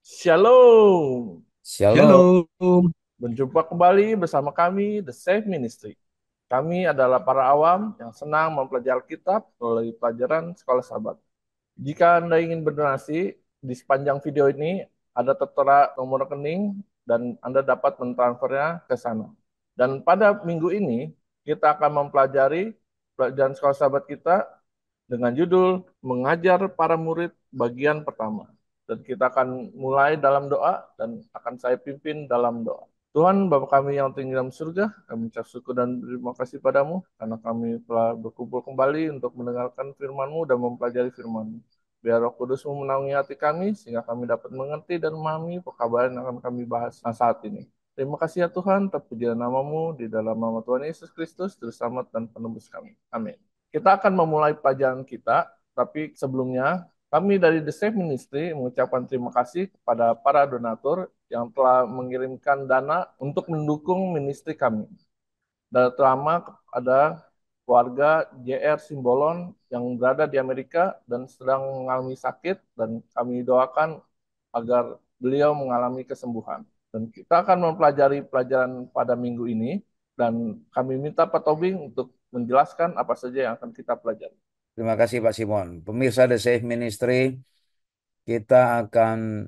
Shalom. Shalom. Berjumpa kembali bersama kami, The Safe Ministry. Kami adalah para awam yang senang mempelajari Alkitab melalui pelajaran Sekolah Sahabat. Jika Anda ingin berdonasi, di sepanjang video ini ada tertera nomor rekening dan Anda dapat mentransfernya ke sana. Dan pada minggu ini, kita akan mempelajari pelajaran Sekolah Sahabat kita dengan judul Mengajar Para Murid bagian pertama. Dan kita akan mulai dalam doa dan akan saya pimpin dalam doa. Tuhan, Bapa kami yang tinggi dalam surga, kami ucap syukur dan berterima kasih padamu, karena kami telah berkumpul kembali untuk mendengarkan firman-Mu dan mempelajari firman-Mu. Biar Roh Kudus-Mu menaungi hati kami, sehingga kami dapat mengerti dan memahami pekabaran yang akan kami bahas saat ini. Terima kasih ya Tuhan, terpujilah namamu di dalam nama Tuhan Yesus Kristus, Juru Selamat dan Penebus kami. Amin. Kita akan memulai pelajaran kita, tapi sebelumnya kami dari The Safe Ministry mengucapkan terima kasih kepada para donatur yang telah mengirimkan dana untuk mendukung ministry kami. Dan terutama ada warga JR Simbolon yang berada di Amerika dan sedang mengalami sakit, dan kami doakan agar beliau mengalami kesembuhan. Dan kita akan mempelajari pelajaran pada minggu ini, dan kami minta Pak Tobing untuk menjelaskan apa saja yang akan kita pelajari. Terima kasih Pak Simon. Pemirsa The Safe Ministry, kita akan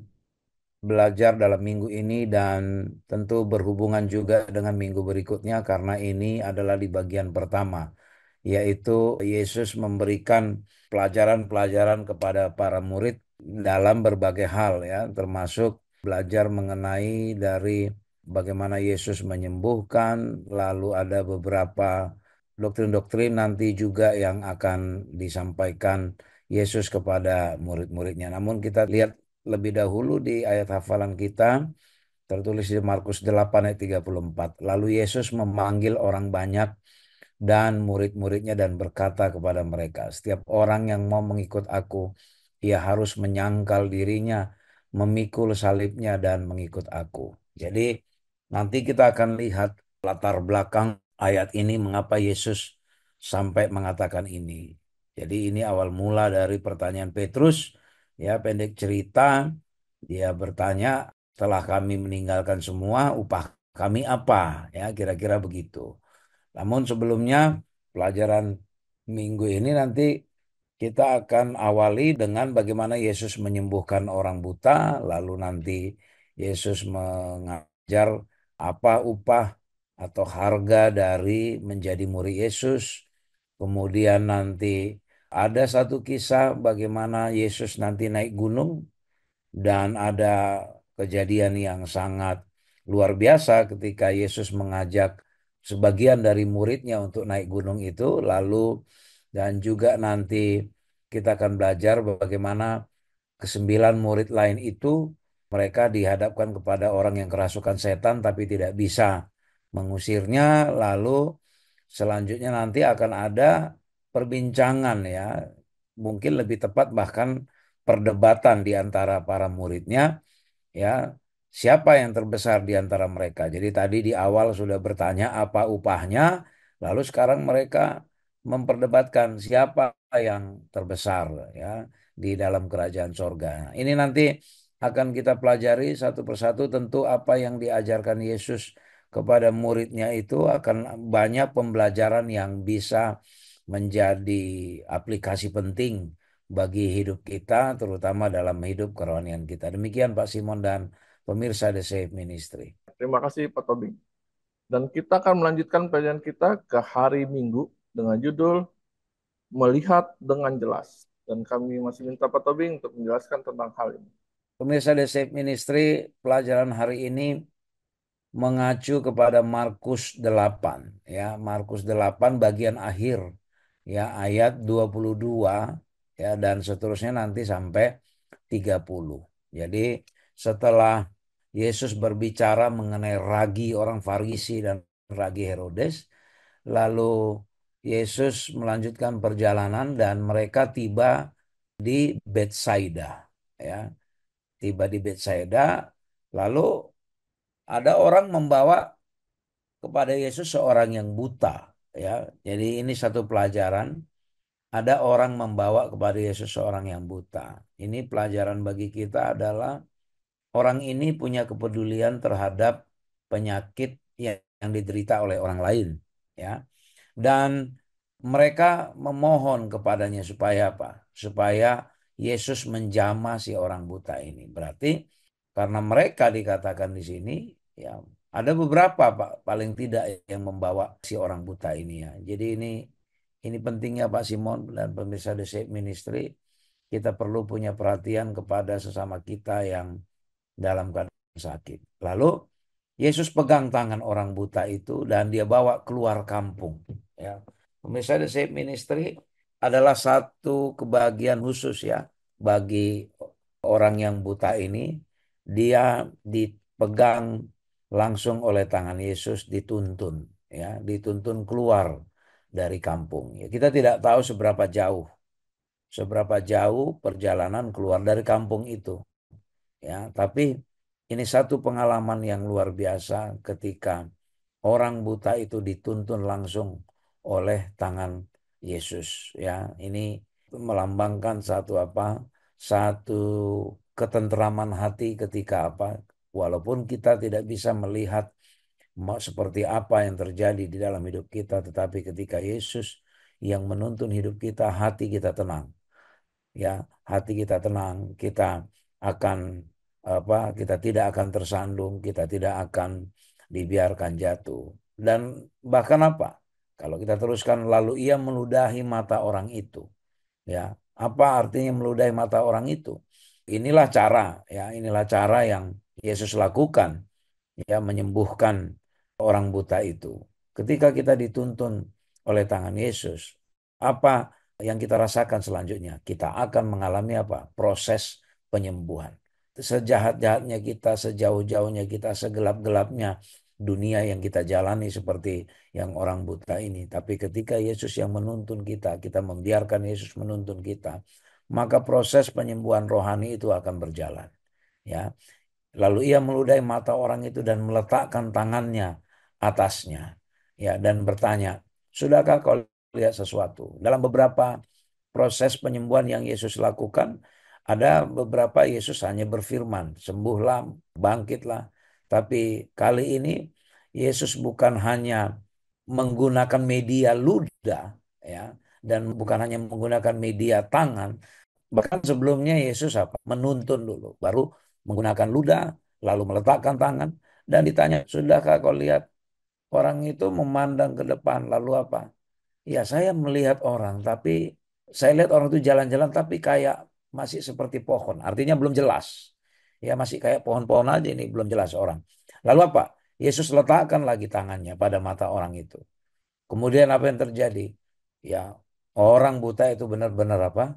belajar dalam minggu ini dan tentu berhubungan juga dengan minggu berikutnya karena ini adalah di bagian pertama, yaitu Yesus memberikan pelajaran-pelajaran kepada para murid dalam berbagai hal ya, termasuk belajar mengenai dari bagaimana Yesus menyembuhkan, lalu ada beberapa doktrin-doktrin nanti juga yang akan disampaikan Yesus kepada murid-muridnya. Namun kita lihat lebih dahulu di ayat hafalan kita tertulis di Markus 8 ayat 34. Lalu Yesus memanggil orang banyak dan murid-muridnya dan berkata kepada mereka, setiap orang yang mau mengikut aku, ia harus menyangkal dirinya, memikul salibnya dan mengikut aku. Jadi nanti kita akan lihat latar belakang ayat ini mengapa Yesus sampai mengatakan ini. Jadi ini awal mula dari pertanyaan Petrus, ya pendek cerita, dia bertanya, setelah kami meninggalkan semua, upah kami apa? Ya kira-kira begitu. Namun sebelumnya pelajaran minggu ini nanti kita akan awali dengan bagaimana Yesus menyembuhkan orang buta, lalu nanti Yesus mengajar apa upah atau harga dari menjadi murid Yesus. Kemudian nanti ada satu kisah bagaimana Yesus nanti naik gunung dan ada kejadian yang sangat luar biasa ketika Yesus mengajak sebagian dari muridnya untuk naik gunung itu. Lalu dan juga nanti kita akan belajar bagaimana kesembilan murid lain itu mereka dihadapkan kepada orang yang kerasukan setan tapi tidak bisa mengusirnya. Lalu selanjutnya nanti akan ada perbincangan ya, mungkin lebih tepat bahkan perdebatan di antara para muridnya ya, siapa yang terbesar di antara mereka. Jadi tadi di awal sudah bertanya apa upahnya, lalu sekarang mereka memperdebatkan siapa yang terbesar ya di dalam kerajaan sorga. Nah, ini nanti akan kita pelajari satu persatu, tentu apa yang diajarkan Yesus kepada muridnya itu akan banyak pembelajaran yang bisa menjadi aplikasi penting bagi hidup kita, terutama dalam hidup kerohanian kita. Demikian Pak Simon dan pemirsa The Safe Ministry. Terima kasih Pak Tobing. Dan kita akan melanjutkan pelajaran kita ke hari Minggu dengan judul Melihat dengan Jelas. Dan kami masih minta Pak Tobing untuk menjelaskan tentang hal ini. Pemirsa The Safe Ministry, pelajaran hari ini mengacu kepada Markus 8 ya, Markus 8 bagian akhir ya, ayat 22 ya dan seterusnya nanti sampai 30. Jadi setelah Yesus berbicara mengenai ragi orang Farisi dan ragi Herodes, lalu Yesus melanjutkan perjalanan dan mereka tiba di Betsaida ya, tiba di Betsaida. Lalu ada orang membawa kepada Yesus seorang yang buta ya. Jadi ini satu pelajaran, ada orang membawa kepada Yesus seorang yang buta. Ini pelajaran bagi kita adalah orang ini punya kepedulian terhadap penyakit yang diderita oleh orang lain, ya. Dan mereka memohon kepadanya supaya apa? Supaya Yesus menjamah si orang buta ini. Berarti karena mereka dikatakan di sini, ya ada beberapa Pak, paling tidak yang membawa si orang buta ini ya. Jadi ini pentingnya Pak Simon dan pemirsa The Shape Ministry, kita perlu punya perhatian kepada sesama kita yang dalam keadaan sakit. Lalu Yesus pegang tangan orang buta itu dan dia bawa keluar kampung. Ya, pemirsa The Shape Ministry adalah satu kebahagiaan khusus ya bagi orang yang buta ini. Dia dipegang langsung oleh tangan Yesus, dituntun, ya, dituntun keluar dari kampung. Ya, kita tidak tahu seberapa jauh perjalanan keluar dari kampung itu. Ya, tapi ini satu pengalaman yang luar biasa ketika orang buta itu dituntun langsung oleh tangan Yesus. Ya, ini melambangkan satu apa? Satu ketentraman hati ketika apa? Walaupun kita tidak bisa melihat seperti apa yang terjadi di dalam hidup kita, tetapi ketika Yesus yang menuntun hidup kita, hati kita tenang, ya hati kita tenang, kita akan apa, kita tidak akan tersandung, kita tidak akan dibiarkan jatuh. Dan bahkan apa, kalau kita teruskan, lalu ia meludahi mata orang itu, ya apa artinya meludahi mata orang itu? Inilah cara, ya inilah cara yang Yesus lakukan, ya menyembuhkan orang buta itu. Ketika kita dituntun oleh tangan Yesus, apa yang kita rasakan selanjutnya? Kita akan mengalami apa? Proses penyembuhan. Sejahat-jahatnya kita, sejauh-jauhnya kita, segelap-gelapnya dunia yang kita jalani seperti yang orang buta ini. Tapi ketika Yesus yang menuntun kita, kita membiarkan Yesus menuntun kita, maka proses penyembuhan rohani itu akan berjalan. Ya, lalu ia meludahi mata orang itu dan meletakkan tangannya atasnya, ya, dan bertanya, sudahkah kau lihat sesuatu? Dalam beberapa proses penyembuhan yang Yesus lakukan, ada beberapa Yesus hanya berfirman, sembuhlah, bangkitlah. Tapi kali ini Yesus bukan hanya menggunakan media ludah, ya, dan bukan hanya menggunakan media tangan. Bahkan sebelumnya Yesus apa? Menuntun dulu, baru menggunakan ludah, lalu meletakkan tangan dan ditanya, sudahkah kau lihat? Orang itu memandang ke depan, lalu apa? Ya, saya melihat orang, tapi saya lihat orang itu jalan-jalan, tapi kayak masih seperti pohon. Artinya belum jelas. Ya, masih kayak pohon-pohon aja ini, belum jelas orang. Lalu apa? Yesus letakkan lagi tangannya pada mata orang itu. Kemudian apa yang terjadi? Ya, orang buta itu benar-benar apa?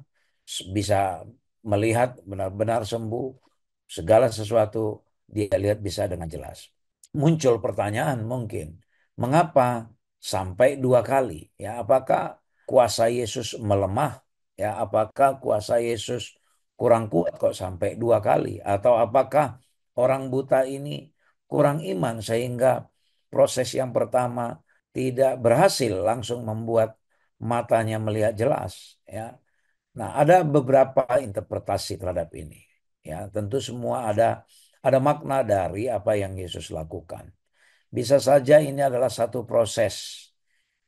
Bisa melihat, benar-benar sembuh. Segala sesuatu dia lihat bisa dengan jelas. Muncul pertanyaan mungkin, mengapa sampai dua kali? Ya, apakah kuasa Yesus melemah? Ya, apakah kuasa Yesus kurang kuat kok sampai dua kali? Atau apakah orang buta ini kurang iman sehingga proses yang pertama tidak berhasil langsung membuat matanya melihat jelas? Ya, nah, ada beberapa interpretasi terhadap ini. Ya, tentu semua ada makna dari apa yang Yesus lakukan. Bisa saja ini adalah satu proses,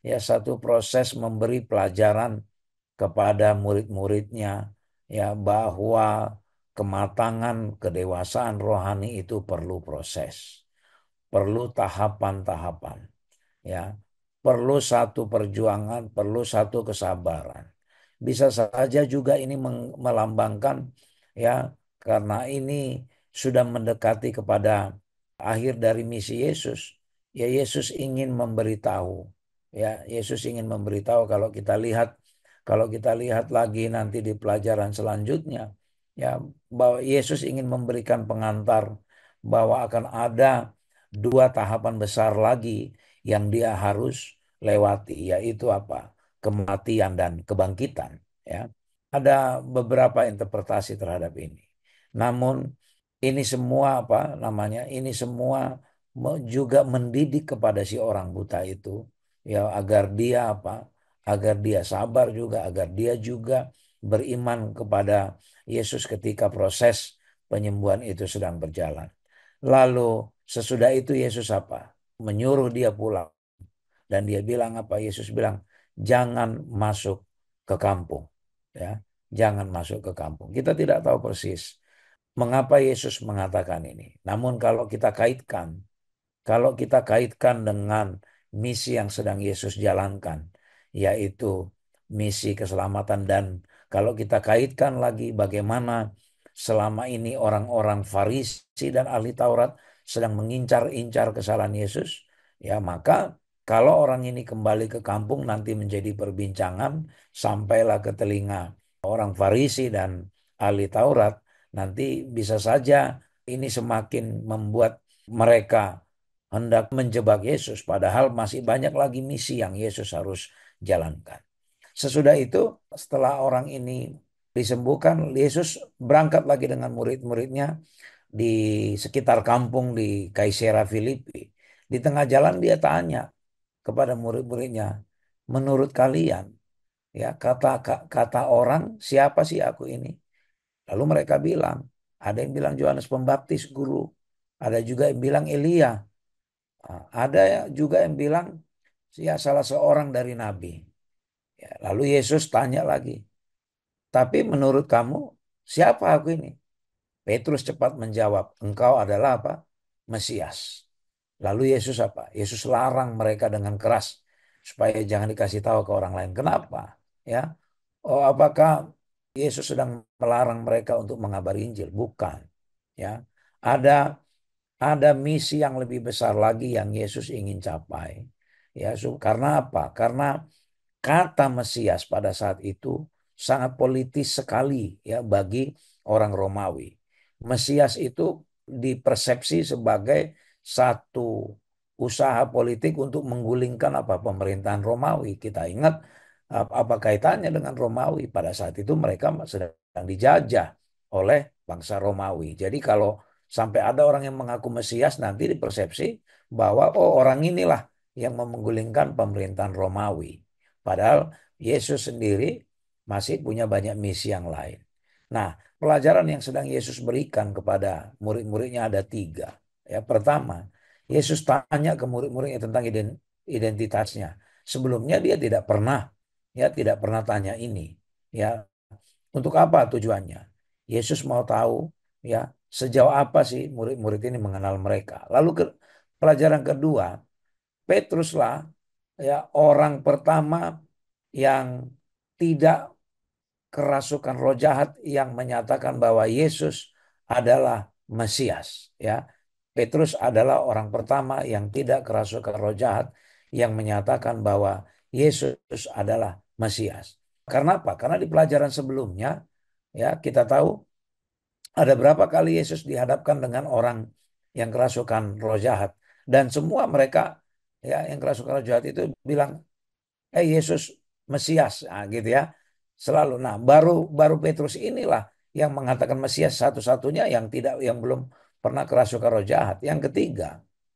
ya satu proses memberi pelajaran kepada murid-muridnya, ya bahwa kematangan, kedewasaan rohani itu perlu proses, perlu tahapan-tahapan, ya perlu satu perjuangan, perlu satu kesabaran. Bisa saja juga ini melambangkan, ya karena ini sudah mendekati kepada akhir dari misi Yesus. Ya Yesus ingin memberitahu, ya Yesus ingin memberitahu, kalau kita lihat lagi nanti di pelajaran selanjutnya, ya bahwa Yesus ingin memberikan pengantar bahwa akan ada dua tahapan besar lagi yang dia harus lewati, yaitu apa? Kematian dan kebangkitan, ya. Ada beberapa interpretasi terhadap ini. Namun ini semua apa namanya? Ini semua juga mendidik kepada si orang buta itu, ya agar dia apa? Agar dia sabar juga, agar dia juga beriman kepada Yesus ketika proses penyembuhan itu sedang berjalan. Lalu sesudah itu Yesus apa? Menyuruh dia pulang. Dan dia bilang apa? Yesus bilang, jangan masuk ke kampung. Ya, jangan masuk ke kampung. Kita tidak tahu persis mengapa Yesus mengatakan ini. Namun kalau kita kaitkan dengan misi yang sedang Yesus jalankan, yaitu misi keselamatan, dan kalau kita kaitkan lagi bagaimana selama ini orang-orang Farisi dan ahli Taurat sedang mengincar-incar kesalahan Yesus, ya maka kalau orang ini kembali ke kampung nanti menjadi perbincangan sampailah ke telinga orang Farisi dan ahli Taurat, nanti bisa saja ini semakin membuat mereka hendak menjebak Yesus, padahal masih banyak lagi misi yang Yesus harus jalankan. Sesudah itu, setelah orang ini disembuhkan, Yesus berangkat lagi dengan murid-muridnya di sekitar kampung di Kaisarea Filipi. Di tengah jalan dia tanya kepada murid-muridnya, menurut kalian, ya kata orang siapa sih aku ini? Lalu mereka bilang, ada yang bilang Yohanes Pembaptis, guru. Ada juga yang bilang Elia. Ada juga yang bilang ya salah seorang dari nabi. Ya, lalu Yesus tanya lagi, tapi menurut kamu siapa aku ini? Petrus cepat menjawab, engkau adalah apa? Mesias. Lalu Yesus apa? Yesus larang mereka dengan keras supaya jangan dikasih tahu ke orang lain. Kenapa? Ya. Oh, apakah Yesus sedang melarang mereka untuk mengabari Injil? Bukan. Ya. Ada ada misi yang lebih besar lagi yang Yesus ingin capai. Ya, karena apa? Karena kata Mesias pada saat itu sangat politis sekali ya bagi orang Romawi. Mesias itu dipersepsi sebagai satu usaha politik untuk menggulingkan apa pemerintahan Romawi. Kita ingat apa kaitannya dengan Romawi? Pada saat itu mereka sedang dijajah oleh bangsa Romawi. Jadi kalau sampai ada orang yang mengaku Mesias nanti dipersepsi bahwa oh orang inilah yang menggulingkan pemerintahan Romawi. Padahal Yesus sendiri masih punya banyak misi yang lain. Nah, pelajaran yang sedang Yesus berikan kepada murid-muridnya ada tiga. Ya, pertama, Yesus tanya ke murid-muridnya tentang identitasnya. Sebelumnya dia tidak pernah tanya ini. Ya, untuk apa tujuannya? Yesus mau tahu ya sejauh apa sih murid-murid ini mengenal mereka. Lalu pelajaran kedua, Petruslah ya orang pertama yang tidak kerasukan roh jahat yang menyatakan bahwa Yesus adalah Mesias ya. Petrus adalah orang pertama yang tidak kerasukan roh jahat yang menyatakan bahwa Yesus adalah Mesias. Karena apa? Karena di pelajaran sebelumnya ya kita tahu ada berapa kali Yesus dihadapkan dengan orang yang kerasukan roh jahat dan semua mereka ya yang kerasukan roh jahat itu bilang Yesus Mesias, nah, gitu ya. Selalu. Nah, baru baru Petrus inilah yang mengatakan Mesias satu-satunya yang belum pernah kerasukan roh jahat.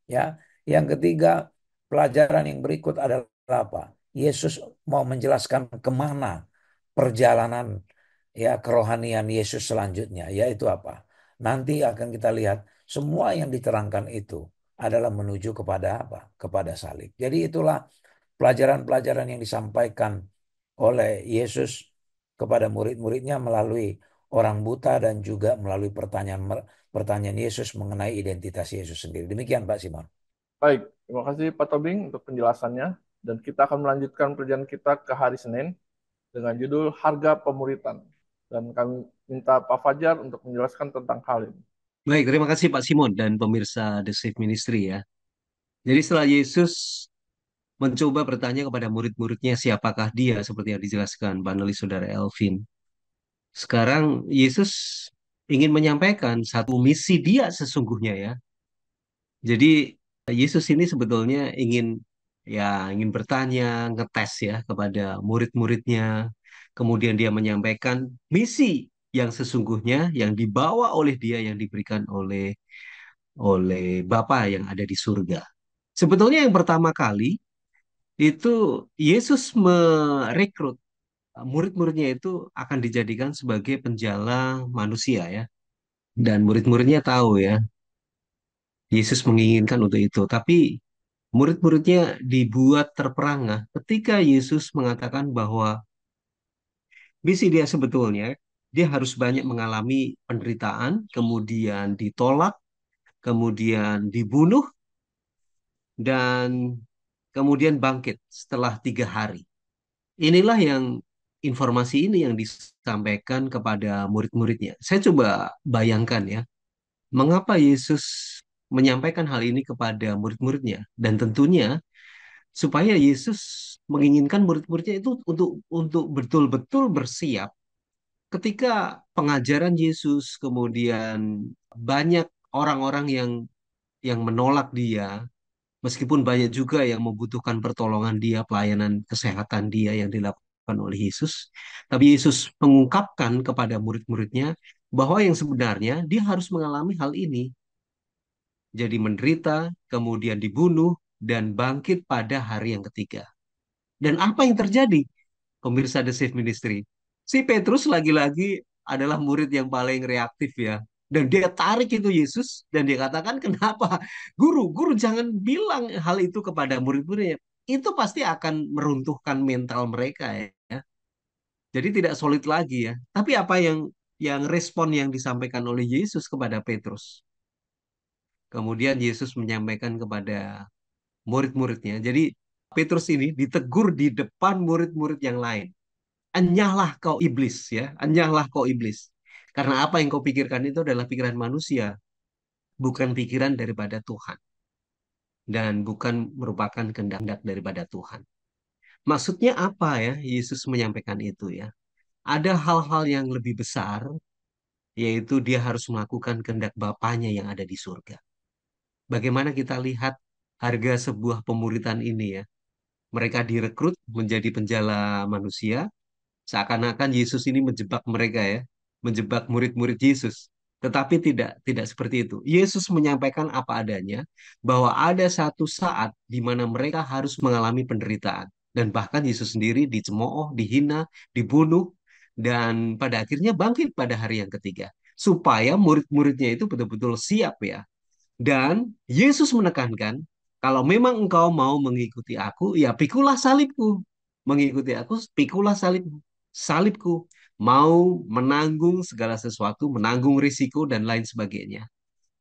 Ya, yang ketiga pelajaran yang berikut adalah apa? Yesus mau menjelaskan kemana perjalanan ya kerohanian Yesus selanjutnya, yaitu apa? Nanti akan kita lihat semua yang diterangkan itu adalah menuju kepada apa? Kepada salib. Jadi itulah pelajaran-pelajaran yang disampaikan oleh Yesus kepada murid-muridnya melalui orang buta dan juga melalui pertanyaan Yesus mengenai identitas Yesus sendiri. Demikian Pak Simon. Baik, terima kasih Pak Tobing untuk penjelasannya. Dan kita akan melanjutkan perjalanan kita ke hari Senin dengan judul Harga Pemuritan. Dan kami minta Pak Fajar untuk menjelaskan tentang hal ini. Baik, terima kasih Pak Simon dan pemirsa The Safe Ministry ya. Jadi setelah Yesus mencoba bertanya kepada murid-muridnya siapakah dia seperti yang dijelaskan panelis Saudara Elvin. Sekarang Yesus ingin menyampaikan satu misi dia sesungguhnya ya. Jadi Yesus ini sebetulnya ingin bertanya, ngetes ya kepada murid-muridnya. Kemudian dia menyampaikan misi yang sesungguhnya yang dibawa oleh dia yang diberikan oleh Bapa yang ada di surga. Sebetulnya yang pertama kali itu Yesus merekrut murid-muridnya itu akan dijadikan sebagai penjala manusia ya. Dan murid-muridnya tahu ya, Yesus menginginkan untuk itu. Tapi murid-muridnya dibuat terperangah ketika Yesus mengatakan bahwa misi dia sebetulnya, dia harus banyak mengalami penderitaan, kemudian ditolak, kemudian dibunuh, dan kemudian bangkit setelah 3 hari. Inilah yang informasi ini yang disampaikan kepada murid-muridnya. Saya coba bayangkan ya, mengapa Yesus menyampaikan hal ini kepada murid-muridnya? Dan tentunya supaya Yesus menginginkan murid-muridnya itu untuk betul-betul bersiap ketika pengajaran Yesus, kemudian banyak orang-orang yang menolak dia, meskipun banyak juga yang membutuhkan pertolongan dia, pelayanan kesehatan dia yang dilakukan oleh Yesus, tapi Yesus mengungkapkan kepada murid-muridnya bahwa yang sebenarnya dia harus mengalami hal ini, jadi menderita, kemudian dibunuh, dan bangkit pada hari yang ketiga. Dan apa yang terjadi? Pemirsa The Safe Ministry. Si Petrus lagi-lagi adalah murid yang paling reaktif ya. Dan dia tarik itu Yesus dan dia katakan, kenapa? Guru jangan bilang hal itu kepada murid-muridnya. Itu pasti akan meruntuhkan mental mereka ya. Jadi tidak solid lagi ya. Tapi apa yang respon yang disampaikan oleh Yesus kepada Petrus? Kemudian Yesus menyampaikan kepada murid-muridnya. Jadi Petrus ini ditegur di depan murid-murid yang lain. Enyahlah kau iblis ya, enyahlah kau iblis. Karena apa yang kau pikirkan itu adalah pikiran manusia, bukan pikiran daripada Tuhan. Dan bukan merupakan kehendak daripada Tuhan. Maksudnya apa ya Yesus menyampaikan itu ya? Ada hal-hal yang lebih besar, yaitu dia harus melakukan kehendak Bapanya yang ada di surga. Bagaimana kita lihat harga sebuah pemuritan ini ya? Mereka direkrut menjadi penjala manusia, seakan-akan Yesus ini menjebak mereka ya, menjebak murid-murid Yesus. Tetapi tidak seperti itu. Yesus menyampaikan apa adanya bahwa ada satu saat di mana mereka harus mengalami penderitaan dan bahkan Yesus sendiri dicemooh, dihina, dibunuh dan pada akhirnya bangkit pada hari yang ketiga. Supaya murid-muridnya itu betul-betul siap ya, dan Yesus menekankan, kalau memang engkau mau mengikuti aku, ya pikulah salibku. Mengikuti aku, pikulah salibku. Mau menanggung segala sesuatu, menanggung risiko dan lain sebagainya.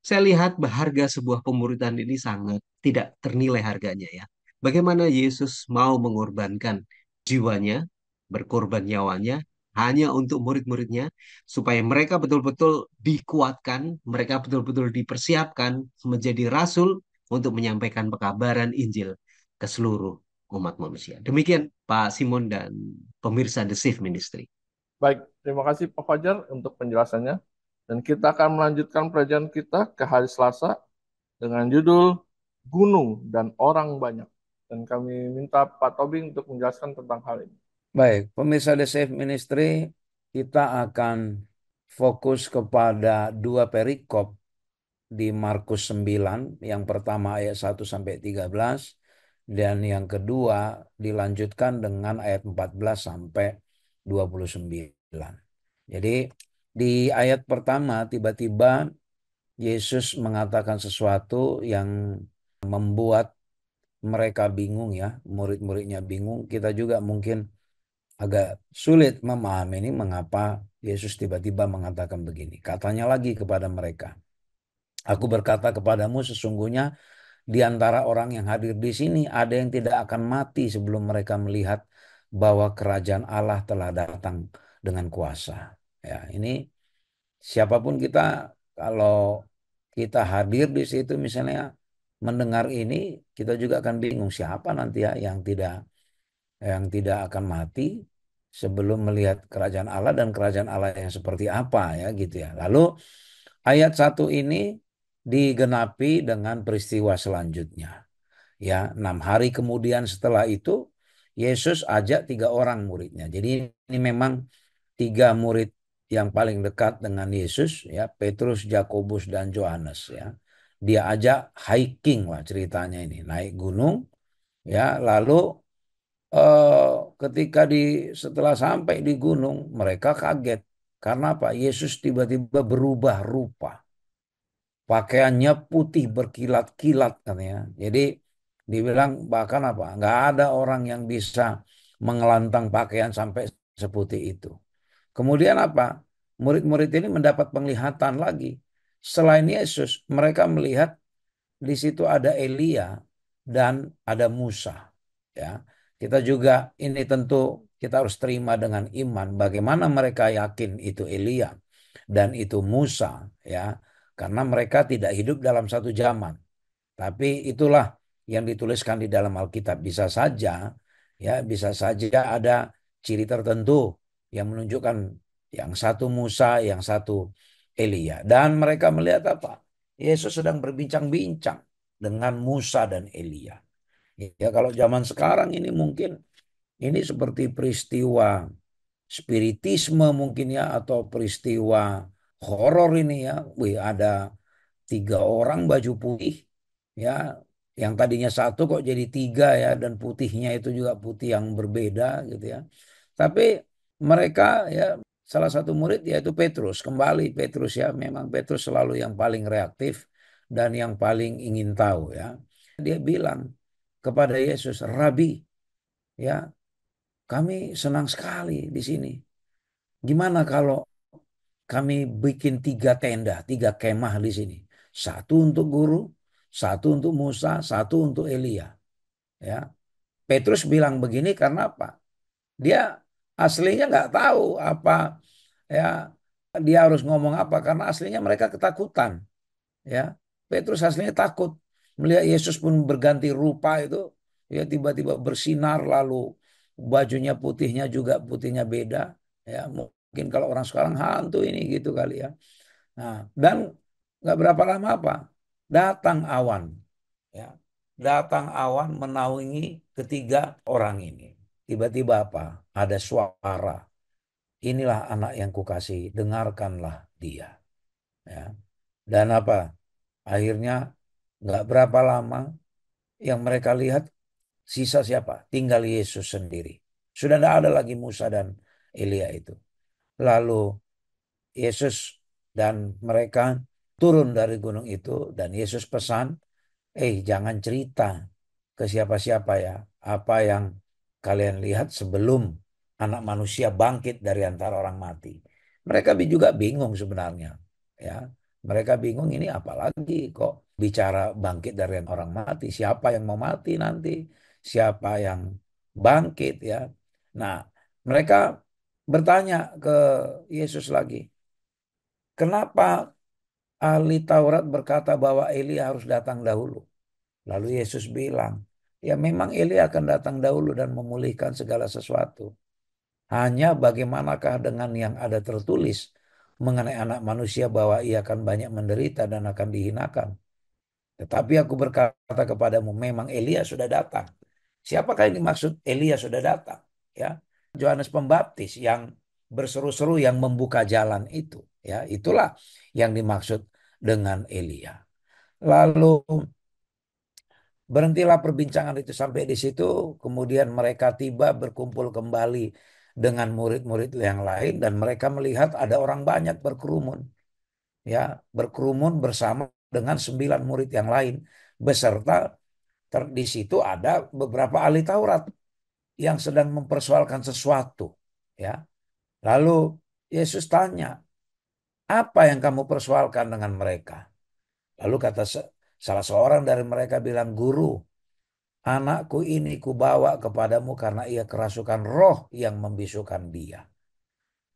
Saya lihat harga sebuah pemuritan ini sangat tidak ternilai harganya ya. Bagaimana Yesus mau mengorbankan jiwanya, berkorban nyawanya, hanya untuk murid-muridnya, supaya mereka betul-betul dikuatkan, mereka betul-betul dipersiapkan menjadi rasul untuk menyampaikan pekabaran Injil ke seluruh umat manusia. Demikian Pak Simon dan pemirsa The Safe Ministry. Baik, terima kasih Pak Fajar untuk penjelasannya. Dan kita akan melanjutkan pelajaran kita ke hari Selasa dengan judul Gunung dan Orang Banyak. Dan kami minta Pak Tobing untuk menjelaskan tentang hal ini. Baik, pemirsa The Safe Ministry, kita akan fokus kepada dua perikop di Markus 9, yang pertama ayat 1 sampai 13 dan yang kedua dilanjutkan dengan ayat 14 sampai 29. Jadi di ayat pertama tiba-tiba Yesus mengatakan sesuatu yang membuat mereka bingung ya, murid-muridnya bingung. Kita juga mungkin agak sulit memahami ini mengapa Yesus tiba-tiba mengatakan begini. Katanya lagi kepada mereka, aku berkata kepadamu sesungguhnya di antara orang yang hadir di sini ada yang tidak akan mati sebelum mereka melihat bahwa kerajaan Allah telah datang dengan kuasa. Ya, ini siapapun kita, kalau kita hadir di situ misalnya mendengar ini, kita juga akan bingung siapa nanti ya yang tidak akan mati sebelum melihat kerajaan Allah, dan kerajaan Allah yang seperti apa ya gitu ya. Lalu ayat 1 ini digenapi dengan peristiwa selanjutnya. Ya, 6 hari kemudian setelah itu Yesus ajak 3 orang muridnya. Jadi ini memang 3 murid yang paling dekat dengan Yesus ya, Petrus, Yakobus dan Yohanes ya. Dia ajak hiking lah ceritanya ini, naik gunung ya. Lalu ketika setelah sampai di gunung mereka kaget Karena apa? Yesus tiba-tiba berubah rupa. Pakaiannya putih berkilat-kilat katanya. Jadi dibilang bahkan apa? Nggak ada orang yang bisa mengelantang pakaian sampai seputih itu. Kemudian apa? Murid-murid ini mendapat penglihatan lagi. Selain Yesus, mereka melihat di situ ada Elia dan ada Musa. Ya, kita juga ini tentu kita harus terima dengan iman. Bagaimana mereka yakin itu Elia dan itu Musa, ya, karena mereka tidak hidup dalam satu zaman. Tapi itulah yang dituliskan di dalam Alkitab. Bisa saja, ya, bisa saja ada ciri tertentu yang menunjukkan yang satu Musa, yang satu Elia. Dan mereka melihat apa? Yesus sedang berbincang-bincang dengan Musa dan Elia. Ya, kalau zaman sekarang ini mungkin ini seperti peristiwa spiritisme mungkin ya, atau peristiwa horor ini ya. Wih, ada 3 orang baju putih ya, yang tadinya satu kok jadi 3 ya, dan putihnya itu juga putih yang berbeda gitu ya. Tapi mereka ya, salah satu murid yaitu Petrus, kembali Petrus ya, memang Petrus selalu yang paling reaktif dan yang paling ingin tahu ya. Dia bilang kepada Yesus, Rabi, ya, kami senang sekali di sini. Gimana kalau kami bikin 3 tenda, 3 kemah di sini. Satu untuk guru, satu untuk Musa, satu untuk Elia. Ya, Petrus bilang begini karena apa? Dia aslinya nggak tahu apa, ya, dia harus ngomong apa karena aslinya mereka ketakutan. Ya, Petrus aslinya takut melihat Yesus pun berganti rupa itu, ya, tiba-tiba bersinar lalu bajunya putihnya juga putihnya beda. Ya, mungkin kalau orang sekarang hantu ini gitu kali ya. Nah, dan nggak berapa lama apa, datang awan, ya, datang awan menaungi ketiga orang ini. Tiba-tiba apa? Ada suara. Inilah anak yang kukasih, dengarkanlah dia. Ya. Dan apa? Akhirnya nggak berapa lama yang mereka lihat sisa siapa? Tinggal Yesus sendiri. Sudah tidak ada lagi Musa dan Elia itu. Lalu Yesus dan mereka turun dari gunung itu dan Yesus pesan, jangan cerita ke siapa-siapa ya apa yang kalian lihat sebelum anak manusia bangkit dari antara orang mati. Mereka juga bingung sebenarnya. Ya, mereka bingung ini apalagi kok bicara bangkit dari orang mati. Siapa yang mau mati nanti? Siapa yang bangkit ya? Nah, mereka bertanya ke Yesus lagi, kenapa ahli Taurat berkata bahwa Elia harus datang dahulu? Lalu Yesus bilang, ya memang Elia akan datang dahulu dan memulihkan segala sesuatu. Hanya bagaimanakah dengan yang ada tertulis mengenai anak manusia bahwa ia akan banyak menderita dan akan dihinakan. Tetapi aku berkata kepadamu, memang Elia sudah datang. Siapakah yang dimaksud Elia sudah datang? Ya, Yohanes Pembaptis yang berseru-seru yang membuka jalan itu. Ya, itulah yang dimaksud dengan Elia. Lalu berhentilah perbincangan itu sampai di situ. Kemudian mereka tiba berkumpul kembali dengan murid-murid yang lain dan mereka melihat ada orang banyak berkerumun, ya, berkerumun bersama dengan 9 murid yang lain beserta di situ ada beberapa ahli Taurat yang sedang mempersoalkan sesuatu, ya. Lalu Yesus tanya, apa yang kamu persoalkan dengan mereka? Lalu kata salah seorang dari mereka bilang, Guru, anakku ini kubawa kepadamu karena ia kerasukan roh yang membisukan dia.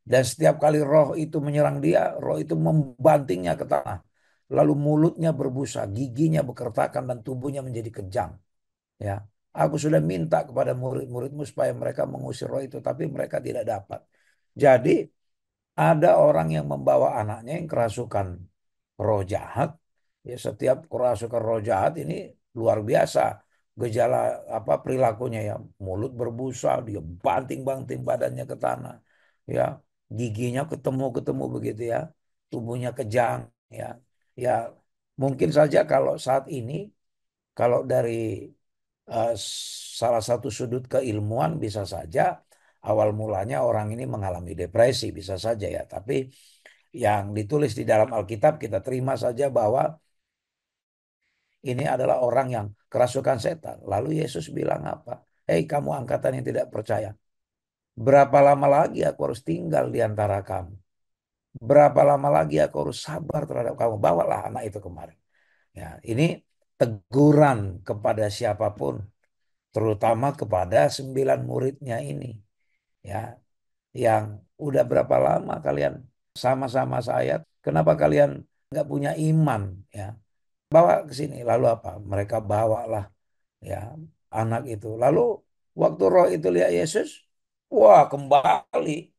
Dan setiap kali roh itu menyerang dia, roh itu membantingnya ke tanah. Lalu mulutnya berbusa, giginya berkertakan dan tubuhnya menjadi kejang. Ya, aku sudah minta kepada murid-muridmu supaya mereka mengusir roh itu, tapi mereka tidak dapat. Jadi ada orang yang membawa anaknya yang kerasukan roh jahat. Ya, setiap kerasukan roh jahat ini luar biasa. Gejala apa perilakunya ya, mulut berbusa, dia banting-banting badannya ke tanah. Ya, giginya ketemu-ketemu begitu ya. Tubuhnya kejang ya. Ya, mungkin saja kalau saat ini kalau dari eh, salah satu sudut keilmuan bisa saja awal mulanya orang ini mengalami depresi, bisa saja ya. Tapi yang ditulis di dalam Alkitab kita terima saja bahwa ini adalah orang yang kerasukan setan. Lalu Yesus bilang apa? Hei kamu angkatan yang tidak percaya. Berapa lama lagi aku harus tinggal di antara kamu? Berapa lama lagi aku harus sabar terhadap kamu? Bawalah anak itu kemari. Ya, ini teguran kepada siapapun, terutama kepada 9 muridnya ini. Ya, yang udah berapa lama kalian sama-sama saya? Kenapa kalian nggak punya iman? Ya, bawa ke sini. Lalu apa? Mereka bawalah ya anak itu. Lalu waktu roh itu lihat Yesus, wah kembali.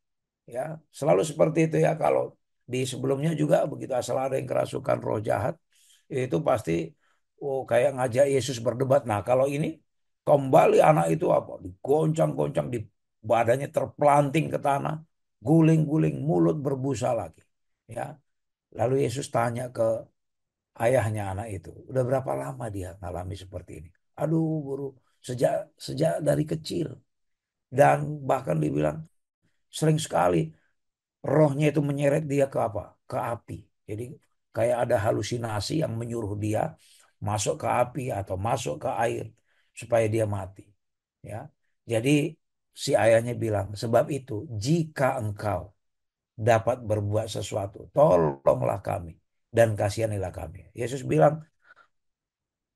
Ya, selalu seperti itu ya. Kalau di sebelumnya juga begitu asal ada yang kerasukan roh jahat, itu pasti oh kayak ngajak Yesus berdebat. Nah, kalau ini kembali anak itu apa? Digoncang-goncang, di badannya terpelanting ke tanah, guling-guling, mulut berbusa lagi. Ya, lalu Yesus tanya ke ayahnya anak itu, udah berapa lama dia ngalami seperti ini? Aduh, guru, sejak sejak dari kecil. Dan bahkan dibilang sering sekali rohnya itu menyeret dia ke apa? Ke api. Jadi kayak ada halusinasi yang menyuruh dia masuk ke api atau masuk ke air supaya dia mati. Ya. Jadi si ayahnya bilang, sebab itu jika engkau dapat berbuat sesuatu, tolonglah kami dan kasihanilah kami. Yesus bilang,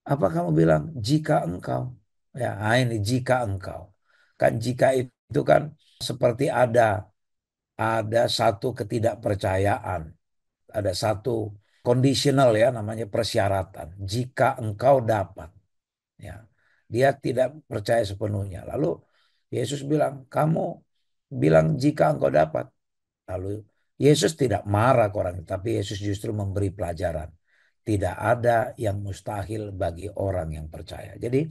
apa kamu bilang? Jika engkau. Ya, nah ini jika engkau. Kan jika itu kan seperti ada satu ketidakpercayaan, ada satu conditional ya namanya persyaratan. Jika engkau dapat, ya. Dia tidak percaya sepenuhnya. Lalu Yesus bilang, kamu bilang jika engkau dapat. Lalu Yesus tidak marah ke orang, tapi Yesus justru memberi pelajaran. Tidak ada yang mustahil bagi orang yang percaya. Jadi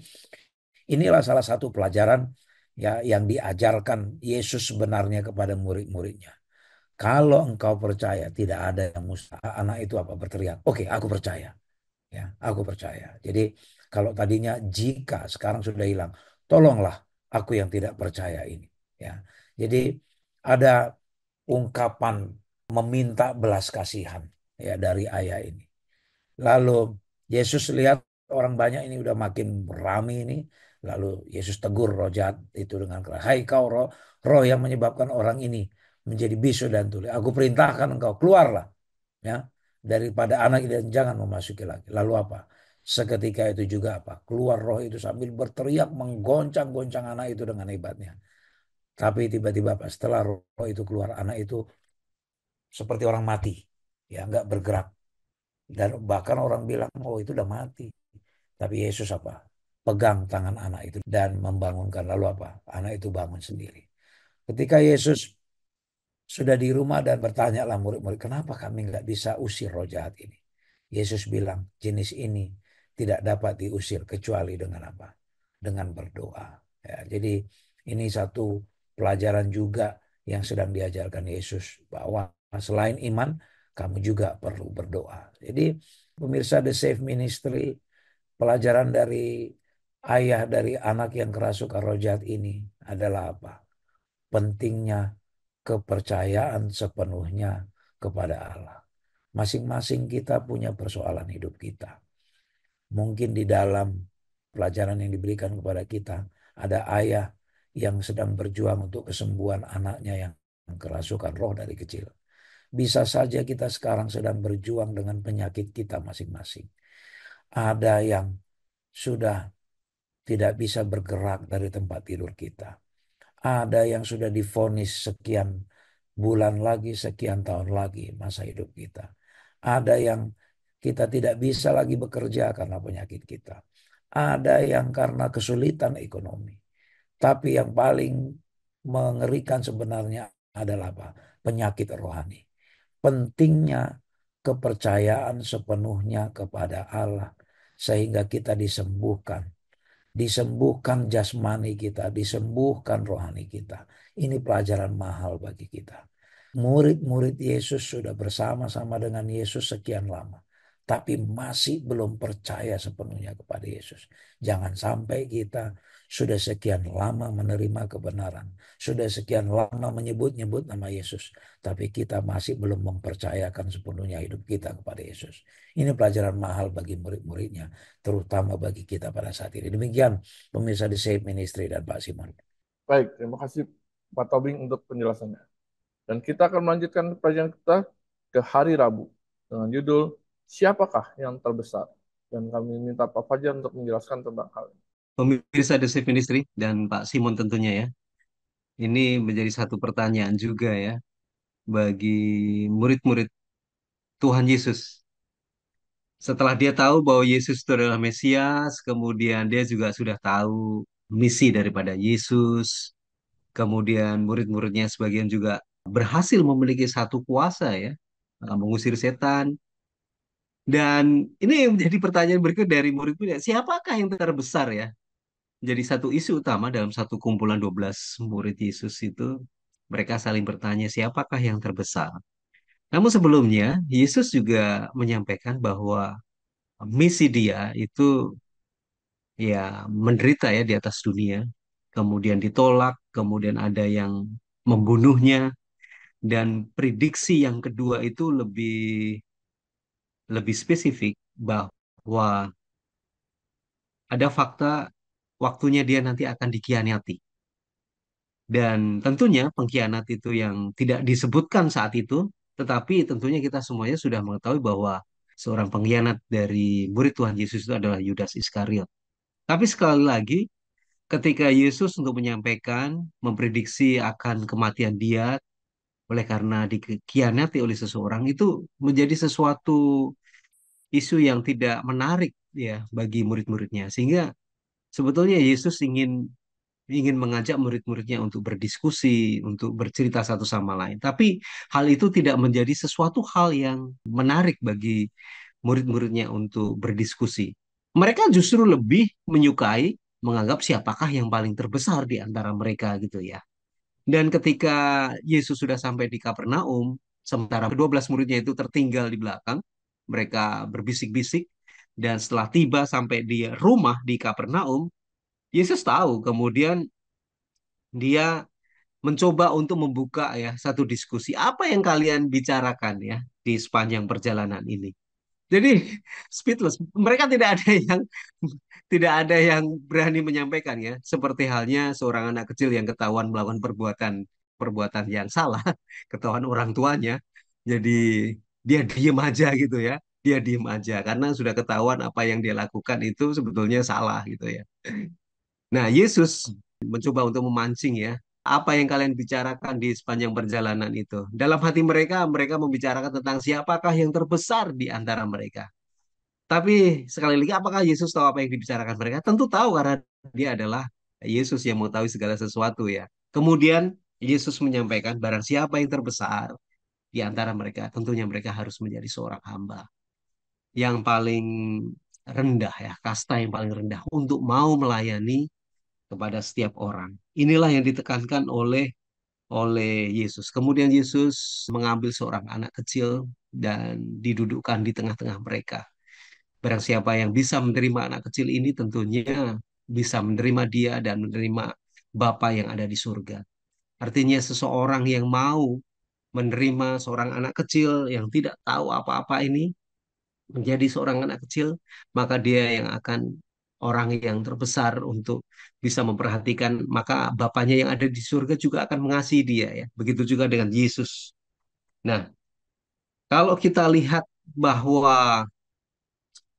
inilah salah satu pelajaran ya yang diajarkan Yesus sebenarnya kepada murid-muridnya. Kalau engkau percaya, tidak ada yang mustahil. Anak itu apa berteriak, oke, aku percaya. Ya, aku percaya. Jadi kalau tadinya jika, sekarang sudah hilang. Tolonglah aku yang tidak percaya ini. Ya, jadi ada ungkapan meminta belas kasihan ya dari ayah ini. Lalu Yesus lihat orang banyak ini udah makin ramai ini. Lalu Yesus tegur roh jahat itu dengan keras. Hai kau roh, roh yang menyebabkan orang ini menjadi bisu dan tuli. Aku perintahkan engkau keluarlah ya daripada anak dan jangan memasuki lagi. Lalu apa? Seketika itu juga apa? Keluar roh itu sambil berteriak menggoncang-goncang anak itu dengan hebatnya. Tapi tiba-tiba apa? Setelah roh itu keluar, anak itu seperti orang mati, ya nggak bergerak. Dan bahkan orang bilang, oh itu udah mati. Tapi Yesus apa? Pegang tangan anak itu dan membangunkan. Lalu apa? Anak itu bangun sendiri. Ketika Yesus sudah di rumah dan bertanyalah murid-murid, kenapa kami nggak bisa usir roh jahat ini? Yesus bilang, jenis ini tidak dapat diusir kecuali dengan apa? Dengan berdoa. Ya, jadi ini satu pelajaran juga yang sedang diajarkan Yesus bahwa selain iman, kamu juga perlu berdoa. Jadi pemirsa The Safe Ministry, pelajaran dari ayah dari anak yang kerasukan roh jahat ini adalah apa? Pentingnya kepercayaan sepenuhnya kepada Allah. Masing-masing kita punya persoalan hidup kita. Mungkin di dalam pelajaran yang diberikan kepada kita, ada ayah yang sedang berjuang untuk kesembuhan anaknya yang kerasukan roh dari kecil. Bisa saja kita sekarang sedang berjuang dengan penyakit kita masing-masing. Ada yang sudah tidak bisa bergerak dari tempat tidur kita. Ada yang sudah divonis sekian bulan lagi, sekian tahun lagi masa hidup kita. Ada yang kita tidak bisa lagi bekerja karena penyakit kita. Ada yang karena kesulitan ekonomi. Tapi yang paling mengerikan sebenarnya adalah apa? Penyakit rohani. Pentingnya kepercayaan sepenuhnya kepada Allah sehingga kita disembuhkan. Disembuhkan jasmani kita, disembuhkan rohani kita. Ini pelajaran mahal bagi kita. Murid-murid Yesus sudah bersama-sama dengan Yesus sekian lama. tapi masih belum percaya sepenuhnya kepada Yesus. Jangan sampai kita sudah sekian lama menerima kebenaran, sudah sekian lama menyebut-nyebut nama Yesus, tapi kita masih belum mempercayakan sepenuhnya hidup kita kepada Yesus. Ini pelajaran mahal bagi murid-muridnya, terutama bagi kita pada saat ini. Demikian pemirsa The Save Ministry dan Pak Simon. Baik, terima kasih Pak Tobing untuk penjelasannya. Dan kita akan melanjutkan pelajaran kita ke hari Rabu dengan judul Siapakah yang terbesar? Dan kami minta Pak Fajar untuk menjelaskan tentang hal ini. Pemirsa The Safe Ministry dan Pak Simon tentunya ya. Ini menjadi satu pertanyaan juga ya bagi murid-murid Tuhan Yesus. Setelah dia tahu bahwa Yesus itu adalah Mesias, kemudian dia juga sudah tahu misi daripada Yesus. Kemudian murid-muridnya sebagian juga berhasil memiliki satu kuasa ya, mengusir setan. Dan ini yang menjadi pertanyaan berikut dari murid-murid, siapakah yang terbesar ya? Jadi satu isu utama dalam satu kumpulan 12 murid Yesus itu, mereka saling bertanya siapakah yang terbesar. Namun sebelumnya, Yesus juga menyampaikan bahwa misi dia itu ya menderita ya di atas dunia, kemudian ditolak, kemudian ada yang membunuhnya, dan prediksi yang kedua itu lebih lebih spesifik bahwa ada fakta waktunya dia nanti akan dikhianati. Dan tentunya pengkhianat itu yang tidak disebutkan saat itu, tetapi tentunya kita semuanya sudah mengetahui bahwa seorang pengkhianat dari murid Tuhan Yesus itu adalah Yudas Iskariot. Tapi sekali lagi, ketika Yesus untuk menyampaikan, memprediksi akan kematian dia oleh karena dikhianati oleh seseorang, itu menjadi sesuatu isu yang tidak menarik ya bagi murid-muridnya. Sehingga sebetulnya Yesus ingin ingin mengajak murid-muridnya untuk berdiskusi, untuk bercerita satu sama lain. Tapi hal itu tidak menjadi sesuatu hal yang menarik bagi murid-muridnya untuk berdiskusi. Mereka justru lebih menyukai menganggap siapakah yang paling terbesar di antara mereka gitu ya. Dan ketika Yesus sudah sampai di Kapernaum, sementara kedua belas muridnya itu tertinggal di belakang, mereka berbisik-bisik, dan setelah tiba sampai di rumah di Kapernaum, Yesus tahu, kemudian dia mencoba untuk membuka ya satu diskusi. Apa yang kalian bicarakan ya di sepanjang perjalanan ini? Jadi speechless. Mereka tidak ada yang berani menyampaikan ya. Seperti halnya seorang anak kecil yang ketahuan melakukan perbuatan perbuatan yang salah, ketahuan orang tuanya. Jadi dia diem aja gitu ya. Dia diem aja karena sudah ketahuan apa yang dia lakukan itu sebetulnya salah gitu ya. Nah, Yesus mencoba untuk memancing ya. Apa yang kalian bicarakan di sepanjang perjalanan itu? Dalam hati mereka, mereka membicarakan tentang siapakah yang terbesar di antara mereka. Tapi sekali lagi, apakah Yesus tahu apa yang dibicarakan mereka? Tentu tahu karena dia adalah Yesus yang mengetahui segala sesuatu ya. Kemudian Yesus menyampaikan barang siapa yang terbesar di antara mereka, tentunya mereka harus menjadi seorang hamba yang paling rendah ya, kasta yang paling rendah untuk mau melayani kepada setiap orang. Inilah yang ditekankan oleh Yesus. Kemudian Yesus mengambil seorang anak kecil dan didudukkan di tengah-tengah mereka. Barang siapa yang bisa menerima anak kecil ini tentunya bisa menerima dia dan menerima Bapa yang ada di surga. Artinya seseorang yang mau menerima seorang anak kecil yang tidak tahu apa-apa ini menjadi seorang anak kecil, maka dia yang akan orang yang terbesar untuk bisa memperhatikan, maka Bapaknya yang ada di surga juga akan mengasihi dia ya. Begitu juga dengan Yesus. Nah, kalau kita lihat bahwa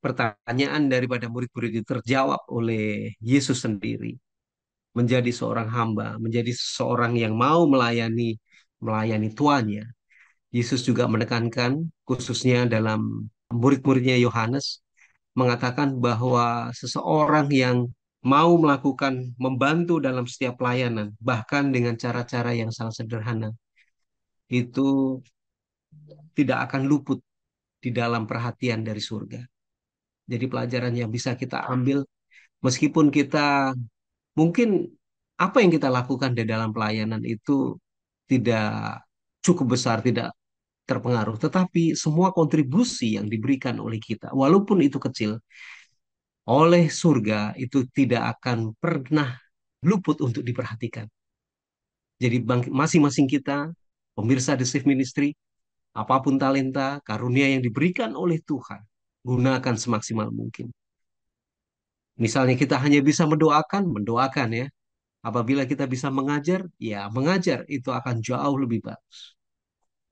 pertanyaan daripada murid-murid itu terjawab oleh Yesus sendiri, menjadi seorang hamba, menjadi seorang yang mau melayani tuannya. Yesus juga menekankan khususnya dalam murid-muridnya Yohanes mengatakan bahwa seseorang yang mau melakukan membantu dalam setiap pelayanan, bahkan dengan cara-cara yang sangat sederhana, itu tidak akan luput di dalam perhatian dari surga. Jadi pelajaran yang bisa kita ambil, meskipun kita mungkin apa yang kita lakukan di dalam pelayanan itu tidak cukup besar, tidak terpengaruh. Tetapi semua kontribusi yang diberikan oleh kita, walaupun itu kecil, oleh surga itu tidak akan pernah luput untuk diperhatikan. Jadi masing-masing kita, pemirsa The Safe Ministry, apapun talenta, karunia yang diberikan oleh Tuhan, gunakan semaksimal mungkin. Misalnya kita hanya bisa mendoakan, mendoakan ya. Apabila kita bisa mengajar, ya mengajar itu akan jauh lebih bagus.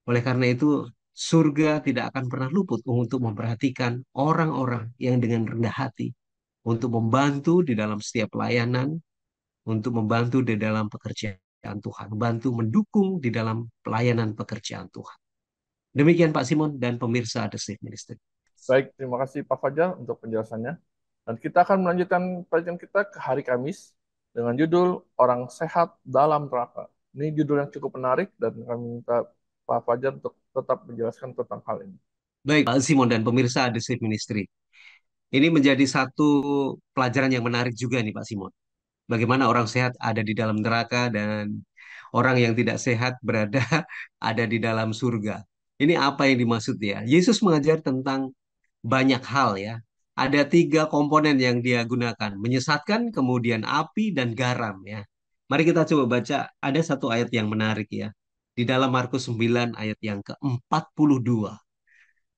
Oleh karena itu, surga tidak akan pernah luput untuk memperhatikan orang-orang yang dengan rendah hati, untuk membantu di dalam setiap pelayanan, untuk membantu di dalam pekerjaan Tuhan, membantu mendukung di dalam pelayanan pekerjaan Tuhan. Demikian Pak Simon dan pemirsa The Safe Ministry. Baik, terima kasih Pak Fajar untuk penjelasannya. Dan kita akan melanjutkan pelajaran kita ke hari Kamis dengan judul Orang Sehat dalam Neraka. Ini judul yang cukup menarik dan kami minta Pak Fajar untuk tetap menjelaskan tentang hal ini. Baik, Pak Simon dan pemirsa The Safe Ministry. Ini menjadi satu pelajaran yang menarik juga nih Pak Simon. Bagaimana orang sehat ada di dalam neraka dan orang yang tidak sehat berada ada di dalam surga. Ini apa yang dimaksud ya? Yesus mengajar tentang banyak hal ya. Ada tiga komponen yang dia gunakan. Menyesatkan, kemudian api, dan garam ya. Mari kita coba baca. Ada satu ayat yang menarik ya. Di dalam Markus 9 ayat yang ke-42.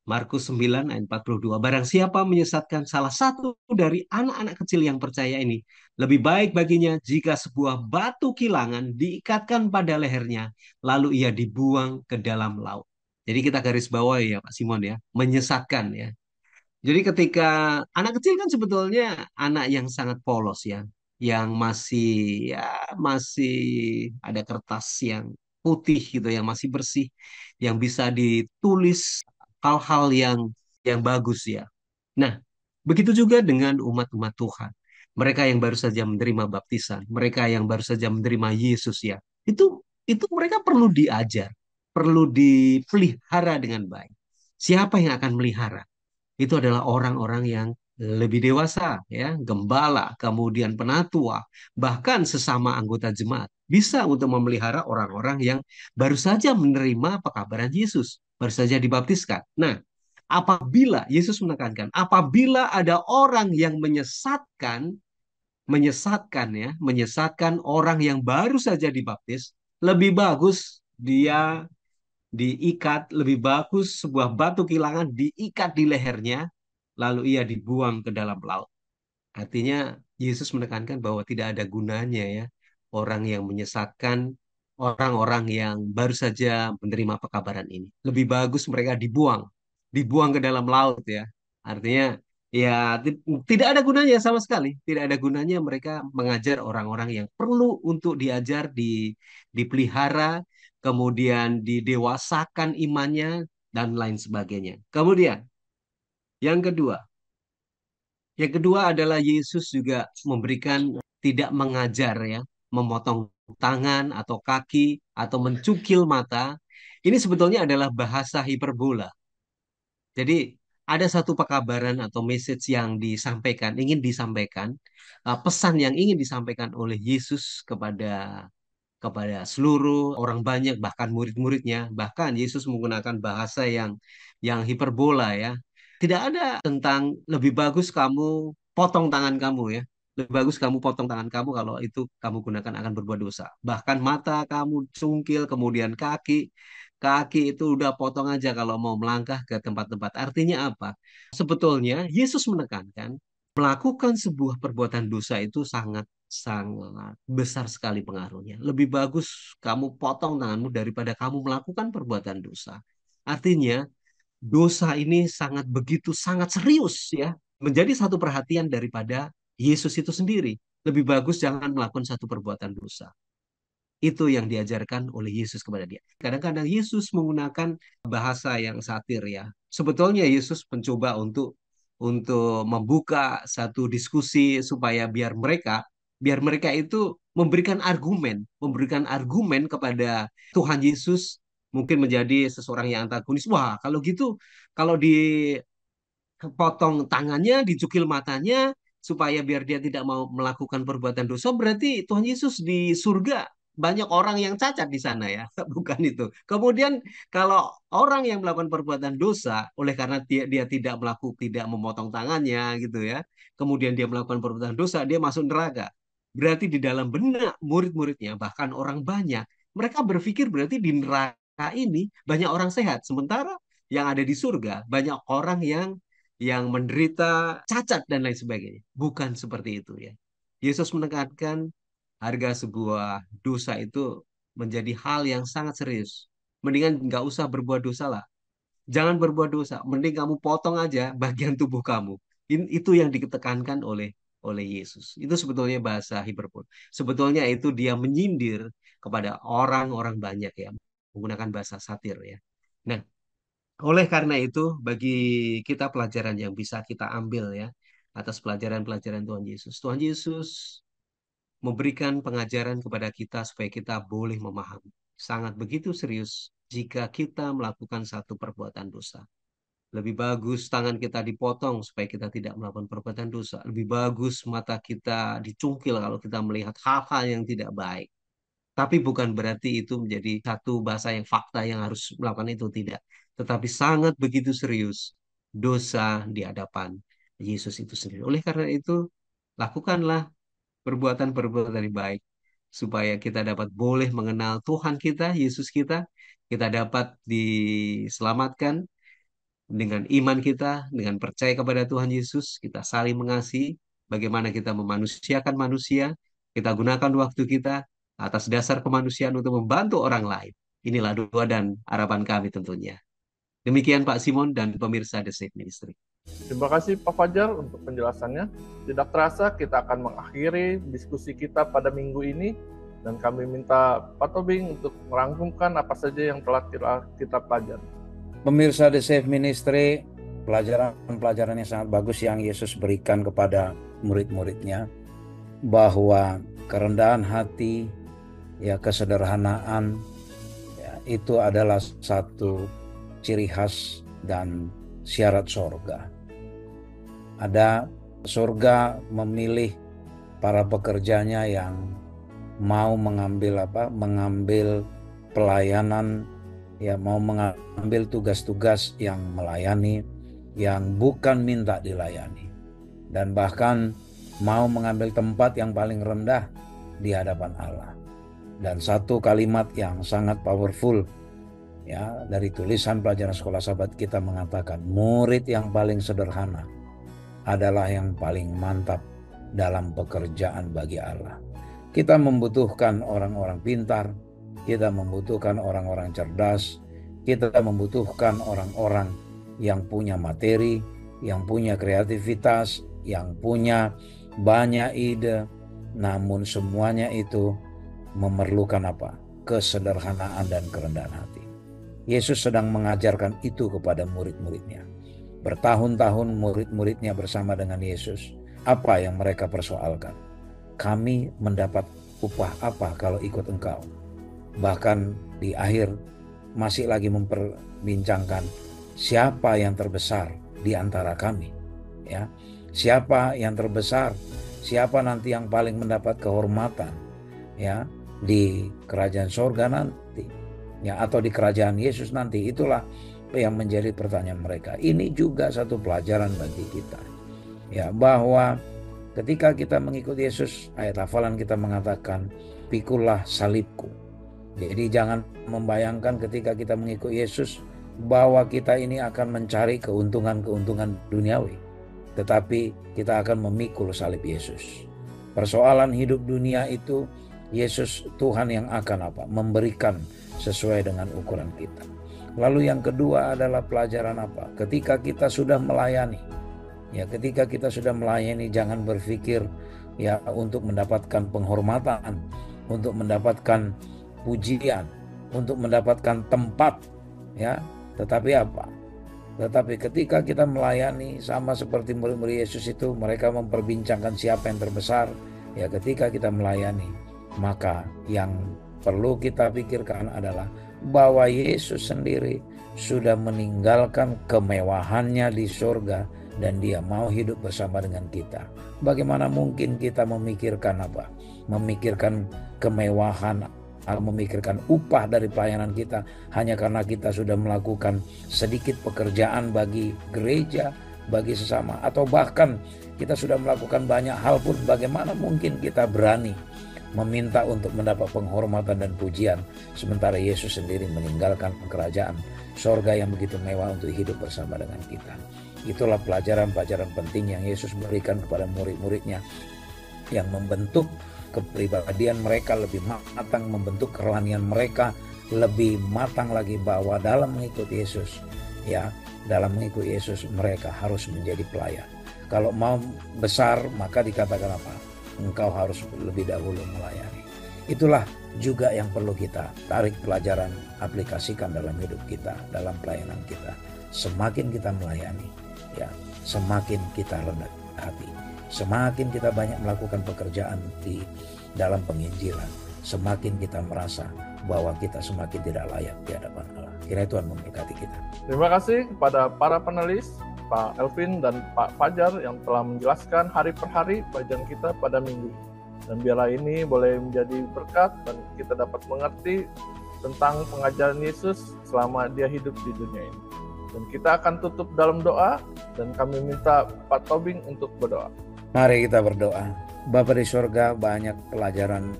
Markus 9 ayat 42. Barang siapa menyesatkan salah satu dari anak-anak kecil yang percaya ini, lebih baik baginya jika sebuah batu kilangan diikatkan pada lehernya, lalu ia dibuang ke dalam laut. Jadi kita garis bawahi ya Pak Simon ya, menyesatkan ya. Jadi ketika anak kecil kan sebetulnya anak yang sangat polos ya, yang masih ya masih ada kertas yang putih gitu, yang masih bersih, yang bisa ditulis hal-hal yang bagus ya. Nah, begitu juga dengan umat-umat Tuhan. Mereka yang baru saja menerima baptisan, mereka yang baru saja menerima Yesus ya. Itu mereka perlu diajar, perlu dipelihara dengan baik. Siapa yang akan melihara? Itu adalah orang-orang yang lebih dewasa, ya, gembala, kemudian penatua, bahkan sesama anggota jemaat bisa untuk memelihara orang-orang yang baru saja menerima pekabaran Yesus, baru saja dibaptiskan. Nah, apabila Yesus menekankan, apabila ada orang yang menyesatkan orang yang baru saja dibaptis, lebih bagus dia diikat, lebih bagus sebuah batu kilangan diikat di lehernya, lalu ia dibuang ke dalam laut. Artinya Yesus menekankan bahwa tidak ada gunanya ya orang yang menyesatkan orang-orang yang baru saja menerima pekabaran ini. Lebih bagus mereka dibuang ke dalam laut ya. Artinya ya tidak ada gunanya sama sekali, tidak ada gunanya mereka mengajar orang-orang yang perlu untuk diajar, dipelihara, kemudian didewasakan imannya dan lain sebagainya. Kemudian yang kedua, yang kedua adalah Yesus juga memberikan tidak mengajar ya, memotong tangan atau kaki atau mencukil mata. Ini sebetulnya adalah bahasa hiperbola. Jadi ada satu pekabaran atau message yang disampaikan, ingin disampaikan, pesan yang ingin disampaikan oleh Yesus kepada seluruh orang banyak, bahkan murid-muridnya. Bahkan Yesus menggunakan bahasa yang hiperbola ya. Tidak ada tentang lebih bagus kamu potong tangan kamu ya. Lebih bagus kamu potong tangan kamu, kalau itu kamu gunakan akan berbuat dosa. Bahkan mata kamu cungkil, kemudian kaki. Kaki itu udah potong aja kalau mau melangkah ke tempat-tempat. Artinya apa? Sebetulnya Yesus menekankan melakukan sebuah perbuatan dosa itu sangat sangat besar sekali pengaruhnya. Lebih bagus kamu potong tanganmu daripada kamu melakukan perbuatan dosa. Artinya, dosa ini sangat begitu sangat serius ya, menjadi satu perhatian daripada Yesus itu sendiri. Lebih bagus jangan melakukan satu perbuatan dosa. Itu yang diajarkan oleh Yesus kepada dia. Kadang-kadang Yesus menggunakan bahasa yang satir ya. Sebetulnya Yesus mencoba untuk membuka satu diskusi supaya biar mereka itu memberikan argumen kepada Tuhan Yesus, mungkin menjadi seseorang yang antagonis. Wah, kalau gitu, kalau dipotong tangannya, dicukil matanya, supaya biar dia tidak mau melakukan perbuatan dosa, berarti Tuhan Yesus di surga banyak orang yang cacat di sana ya, bukan itu. Kemudian kalau orang yang melakukan perbuatan dosa, oleh karena dia tidak melakukan, tidak memotong tangannya gitu ya, kemudian dia melakukan perbuatan dosa, dia masuk neraka. Berarti di dalam benak murid-muridnya, bahkan orang banyak, mereka berpikir berarti di neraka ini banyak orang sehat, sementara yang ada di surga banyak orang yang menderita cacat dan lain sebagainya. Bukan seperti itu ya. Yesus menekankan harga sebuah dosa itu menjadi hal yang sangat serius. Mendingan nggak usah berbuat dosa lah. Jangan berbuat dosa. Mending kamu potong aja bagian tubuh kamu. Itu yang ditekankan oleh Yesus. Itu sebetulnya bahasa hiperbol. Sebetulnya itu dia menyindir kepada orang-orang banyak ya. Menggunakan bahasa satir ya. Nah, oleh karena itu, bagi kita pelajaran yang bisa kita ambil ya, atas pelajaran-pelajaran Tuhan Yesus. Tuhan Yesus memberikan pengajaran kepada kita supaya kita boleh memahami. Sangat begitu serius jika kita melakukan satu perbuatan dosa. Lebih bagus tangan kita dipotong supaya kita tidak melakukan perbuatan dosa. Lebih bagus mata kita dicungkil kalau kita melihat hal-hal yang tidak baik. Tapi bukan berarti itu menjadi satu bahasa yang fakta yang harus melakukan itu, tidak. Tetapi sangat begitu serius dosa di hadapan Yesus itu sendiri. Oleh karena itu, lakukanlah perbuatan-perbuatan yang baik supaya kita dapat boleh mengenal Tuhan kita, Yesus kita dapat diselamatkan dengan iman kita, dengan percaya kepada Tuhan Yesus, kita saling mengasihi, bagaimana kita memanusiakan manusia, kita gunakan waktu kita atas dasar kemanusiaan untuk membantu orang lain. Inilah doa dan harapan kami tentunya. Demikian Pak Simon dan pemirsa The Safe Ministry. Terima kasih Pak Fajar untuk penjelasannya. Tidak terasa kita akan mengakhiri diskusi kita pada minggu ini dan kami minta Pak Tobing untuk merangkumkan apa saja yang telah kita pelajari. Pemirsa The Safe Ministry, pelajaran-pelajaran yang sangat bagus yang Yesus berikan kepada murid-muridnya, bahwa kerendahan hati, ya kesederhanaan, ya, itu adalah satu ciri khas dan syarat sorga. Ada sorga memilih para pekerjanya yang mau mengambil pelayanan, ya mau mengambil tugas-tugas yang melayani, yang bukan minta dilayani, dan bahkan mau mengambil tempat yang paling rendah di hadapan Allah. Dan satu kalimat yang sangat powerful ya dari tulisan pelajaran sekolah sahabat kita mengatakan, murid yang paling sederhana adalah yang paling mantap dalam pekerjaan bagi Allah. Kita membutuhkan orang-orang pintar, kita membutuhkan orang-orang cerdas, kita membutuhkan orang-orang yang punya materi, yang punya kreativitas, yang punya banyak ide, namun semuanya itu memerlukan apa? Kesederhanaan dan kerendahan hati. Yesus sedang mengajarkan itu kepada murid-muridnya. Bertahun-tahun murid-muridnya bersama dengan Yesus. Apa yang mereka persoalkan? Kami mendapat upah apa kalau ikut engkau? Bahkan di akhir masih lagi memperbincangkan siapa yang terbesar di antara kami, ya. Siapa yang terbesar? Siapa nanti yang paling mendapat kehormatan, ya, di kerajaan sorga nanti, ya, atau di kerajaan Yesus nanti? Itulah yang menjadi pertanyaan mereka. Ini juga satu pelajaran bagi kita, ya, bahwa ketika kita mengikuti Yesus, ayat hafalan kita mengatakan, pikulah salibku. Jadi jangan membayangkan ketika kita mengikuti Yesus bahwa kita ini akan mencari keuntungan-keuntungan duniawi, tetapi kita akan memikul salib Yesus. Persoalan hidup dunia itu, Yesus Tuhan yang akan apa? Memberikan sesuai dengan ukuran kita. Lalu yang kedua adalah pelajaran apa? Ketika kita sudah melayani, ya, ketika kita sudah melayani, jangan berpikir ya untuk mendapatkan penghormatan, untuk mendapatkan pujian, untuk mendapatkan tempat, ya. Tetapi apa? Tetapi ketika kita melayani, sama seperti murid-murid Yesus itu, mereka memperbincangkan siapa yang terbesar. Ya, ketika kita melayani, maka yang perlu kita pikirkan adalah bahwa Yesus sendiri sudah meninggalkan kemewahannya di surga dan dia mau hidup bersama dengan kita. Bagaimana mungkin kita memikirkan apa? Memikirkan kemewahan memikirkan upah dari pelayanan kita hanya karena kita sudah melakukan sedikit pekerjaan bagi gereja, bagi sesama, atau bahkan kita sudah melakukan banyak hal pun, bagaimana mungkin kita berani meminta untuk mendapat penghormatan dan pujian sementara Yesus sendiri meninggalkan kerajaan sorga yang begitu mewah untuk hidup bersama dengan kita. Itulah pelajaran-pelajaran penting yang Yesus berikan kepada murid-muridnya, yang membentuk kepribadian mereka lebih matang, membentuk kerohanian mereka lebih matang lagi, bahwa dalam mengikut Yesus, ya, dalam mengikut Yesus mereka harus menjadi pelayan. Kalau mau besar, maka dikatakan apa? Engkau harus lebih dahulu melayani. Itulah juga yang perlu kita tarik pelajaran, aplikasikan dalam hidup kita, dalam pelayanan kita. Semakin kita melayani, ya, semakin kita rendah hati. Semakin kita banyak melakukan pekerjaan di dalam penginjilan, semakin kita merasa bahwa kita semakin tidak layak di hadapan Allah. Kiranya Tuhan memberkati kita. Terima kasih kepada para panelis, Pak Elvin dan Pak Fajar, yang telah menjelaskan hari per hari pelajaran kita pada minggu. Dan biarlah ini boleh menjadi berkat dan kita dapat mengerti tentang pengajaran Yesus selama dia hidup di dunia ini. Dan kita akan tutup dalam doa, dan kami minta Pak Tobing untuk berdoa. Mari kita berdoa. Bapa di surga, banyak pelajaran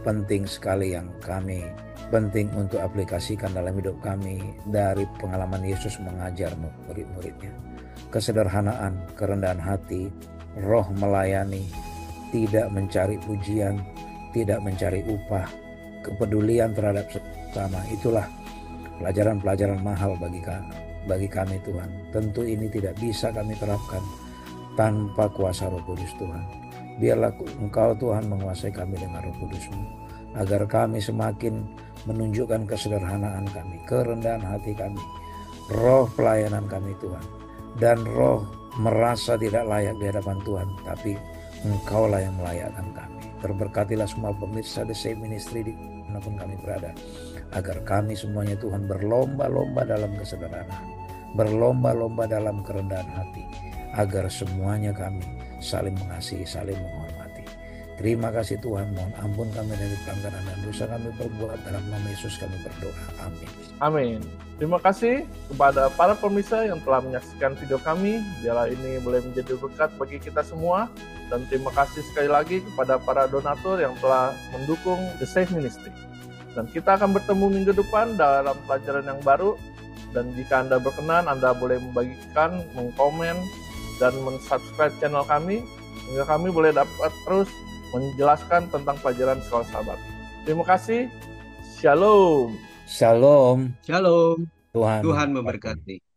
penting sekali yang kami penting untuk aplikasikan dalam hidup kami dari pengalaman Yesus mengajar murid-muridnya. Kesederhanaan, kerendahan hati, roh melayani, tidak mencari pujian, tidak mencari upah, kepedulian terhadap sesama. Itulah pelajaran-pelajaran mahal bagi kami Tuhan. Tentu ini tidak bisa kami terapkan tanpa kuasa Roh Kudus Tuhan. Biarlah Engkau Tuhan menguasai kami dengan Roh Kudus-Mu, agar kami semakin menunjukkan kesederhanaan kami, kerendahan hati kami, roh pelayanan kami Tuhan, dan roh merasa tidak layak di hadapan Tuhan, tapi Engkaulah yang melayakkan kami. Terberkatilah semua pemirsa The Save Ministry dimanapun kami berada, agar kami semuanya Tuhan berlomba-lomba dalam kesederhanaan, berlomba-lomba dalam kerendahan hati, agar semuanya kami saling mengasihi, saling menghormati. Terima kasih Tuhan, mohon ampun kami dari pelanggaran dan dosa kami perbuat, dalam nama Yesus kami berdoa, amin. Amin. Terima kasih kepada para pemirsa yang telah menyaksikan video kami. Biarlah ini boleh menjadi berkat bagi kita semua. Dan terima kasih sekali lagi kepada para donatur yang telah mendukung The Save Ministry. Dan kita akan bertemu minggu depan dalam pelajaran yang baru. Dan jika Anda berkenan, Anda boleh membagikan, mengkomen, dan mensubscribe channel kami, sehingga kami boleh dapat terus menjelaskan tentang pelajaran Sekolah Sahabat. Terima kasih. Shalom. Shalom. Shalom. Tuhan Tuhan memberkati.